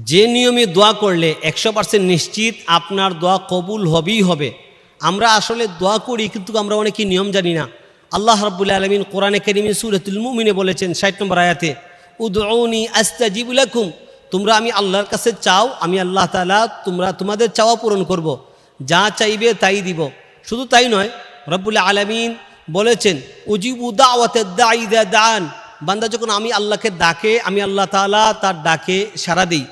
যে নিয়মে দোয়া করলে 100% নিশ্চিত আপনার দোয়া কবুল হবেই হবে। আমরা আসলে দোয়া করি কিন্তু আমরা অনেকে নিয়ম জানি না। আল্লাহ রাব্বুল আলামিন কোরআনে কারীমে সূরাতুল মুমিনে বলেছেন 60 নম্বর আয়াতে, উদউনি আস্তাজিব লাকুম, তোমরা আমি আল্লাহর কাছে চাও, আমি আল্লাহ তাআলা তোমাদের চাওয়া পূরণ করব, যা চাইবে তাই দিব। শুধু তাই নয়, রাব্বুল আলামিন বলেছেন উজিবু দাওয়াতাদ দাঈ ইযা দাআন, বান্দা যখন আমি আল্লাহকে ডাকে আমি আল্লাহ তাআলা তার ডাকে সাড়া দিই।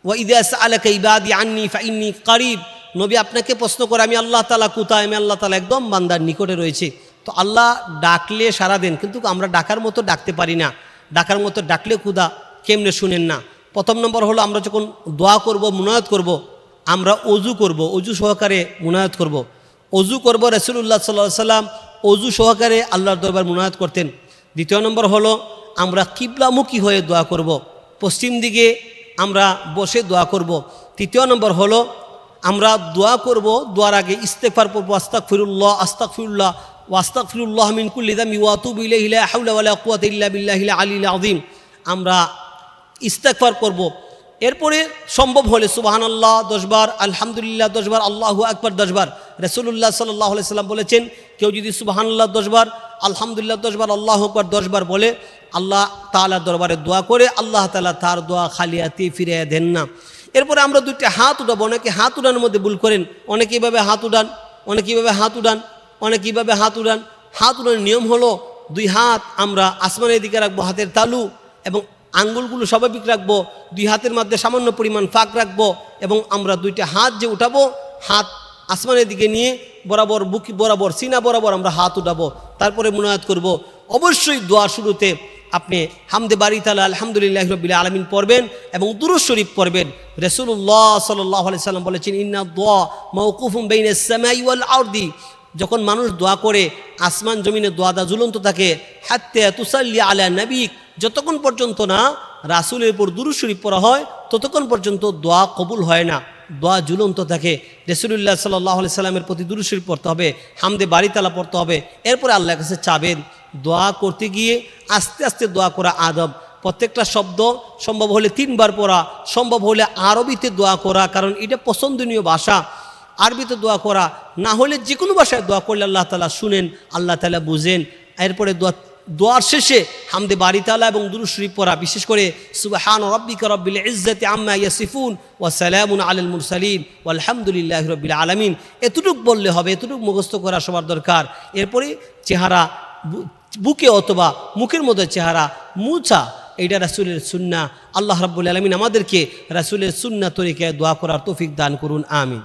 ওয়া ইযা সাআলাকা ইবাদি আন্নী ফাইন্নী কারীব, নবী আপনাকে প্রশ্ন করে আমি আল্লাহ তাআলা কোথায়, আমি আল্লাহ তাআলা একদম বান্দার নিকটে রয়েছে। তো আল্লাহ ডাকলে সাড়া দেন, কিন্তু আমরা ডাকার মতো ডাকতে পারি না। ডাকার মতো ডাকলে খুদা কেমনে শুনেন না। প্রথম নম্বর হলো, আমরা যখন দোয়া করব, মুনাজাত করব, আমরা অজু করব, অজু সহকারে মুনাজাত করব। অজু করব, রাসূলুল্লাহ সাল্লাল্লাহু আলাইহি সাল্লাম অজু সহকারে আল্লাহর দরবার মুনাজাত করতেন। দ্বিতীয় নম্বর হলো, আমরা কিবলামুখী হয়ে দোয়া করব, পশ্চিম দিকে আমরা বসে দোয়া করব। তৃতীয় নম্বর হলো, আমরা দোয়া করব, দোয়ার আগে ইস্তেগফার পড়ব, আস্তাগফিরুল্লাহ আস্তাগফিরুল্লাহ ওয়া আস্তাগফিরুল্লাহ মিন কুল্লি যামবি ওয়া আতুবু ইলাইহি লা হাওলা ওয়া লা কুওয়াতা ইল্লা বিল্লাহিল আলিয়্যিল আযীম, আমরা ইস্তেগফার করব। এরপরে সম্ভব হলে সুবহানাল্লাহ 10 বার, আলহামদুলিল্লাহ 10 বার, আল্লাহু আকবার 10 বার। রাসূলুল্লাহ সাল্লাল্লাহু আলাইহি সাল্লাম বলেছেন, কেউ যদি সুবহানাল্লাহ 10 বার, আলহামদুলিল্লাহ 10 বার, আল্লাহু আকবার 10 বার বলে আল্লাহ তাআলার দরবারে দোয়া করে, আল্লাহ তাআলা তার দোয়া খালি হাতে ফিরিয়ে দেন না। এরপরে আমরা দুইটা হাত উঠাবো। অনেকে হাত উঠানোর মধ্যে ভুল করেন, অনেকে এইভাবে হাত উঠান, অনেকে এইভাবে হাত উঠান, অনেকে এইভাবে হাত উঠান। হাত উঠানোর নিয়ম হলো, দুই হাত আমরা আসমানের দিকে রাখবো, হাতের তালু এবং আঙ্গুলগুলো স্বাভাবিক রাখবো, দুই হাতের মধ্যে সামান্য পরিমাণ ফাঁক রাখবো এবং আমরা দুইটা হাত যে উঠাবো, হাত আসমানের দিকে নিয়ে বরাবর বুক বরাবর সিনা বরাবর আমরা হাত উঠাবো। তারপরে মুনাজাত করব। অবশ্যই দোয়া শুরুতে আপনি হামদে বারি তাআলা আলহামদুলিল্লাহি রাব্বিল আলামিন পড়বেন এবং দুরূদ শরীফ পড়বেন। রাসূলুল্লাহ সাল্লাল্লাহু আলাইহি সাল্লাম বলেছেন, ইন্না দুআ মাওকুফুন বাইনাস সামাই ওয়াল আরদি, যখন মানুষ দোয়া করে আসমান জমিনে দোয়াদা ঝুলন্ত থাকে, হাত্তা তুসাল্লি আলা নবিক, যতক্ষণ পর্যন্ত না রাসূলের উপর দুরূদ শরীফ পড়া হয় ততক্ষণ পর্যন্ত দোয়া কবুল হয় না, দোয়া ঝুলন্ত থাকে। রাসূলুল্লাহ সাল্লাল্লাহু আলাইহি সাল্লামের প্রতি দুরূদ শরীফ পড়তে হবে, হামদে বারি তাআলা পড়তে হবে। এরপরে আল্লাহর কাছে চাবেন। দোয়া করতে গিয়ে আস্তে আস্তে দোয়া করা আদব। প্রত্যেকটা শব্দ সম্ভব হলে 3 বার পড়া, সম্ভব হলে আরবিতে দোয়া করা, কারণ এটা পছন্দনীয় ভাষা। আরবিতে দোয়া করা না হলে যে কোনো ভাষায় দোয়া করলে আল্লাহ তাআলা শুনেন, আল্লাহ তাআলা বুঝেন। এরপরে দোয়ার শেষে হামদে বারি তাআলা এবং দুরূদ শরীফ পড়া, বিশেষ করে সুবহান রাব্বিকা রাব্বিল ইজ্জাতি আম্মা ইয়াসিফুন ওয়া সালামুন আলাল মুরসালিন ওয়ালহামদুলিল্লাহি রাব্বিল আলামিন। এতটুকু বললে হবে, এতটুকু মুখস্থ করা সবার দরকার। এরপরে চেহারা বুকে অথবা মুখের মধ্যে চেহারা মুছা, এইটা রাসূলের সুন্নাহ। আল্লাহ রাব্বুল আলামিন আমাদেরকে রাসূলের সুন্নাহ তরিকায় দোয়া করার তৌফিক দান করুন, আমিন।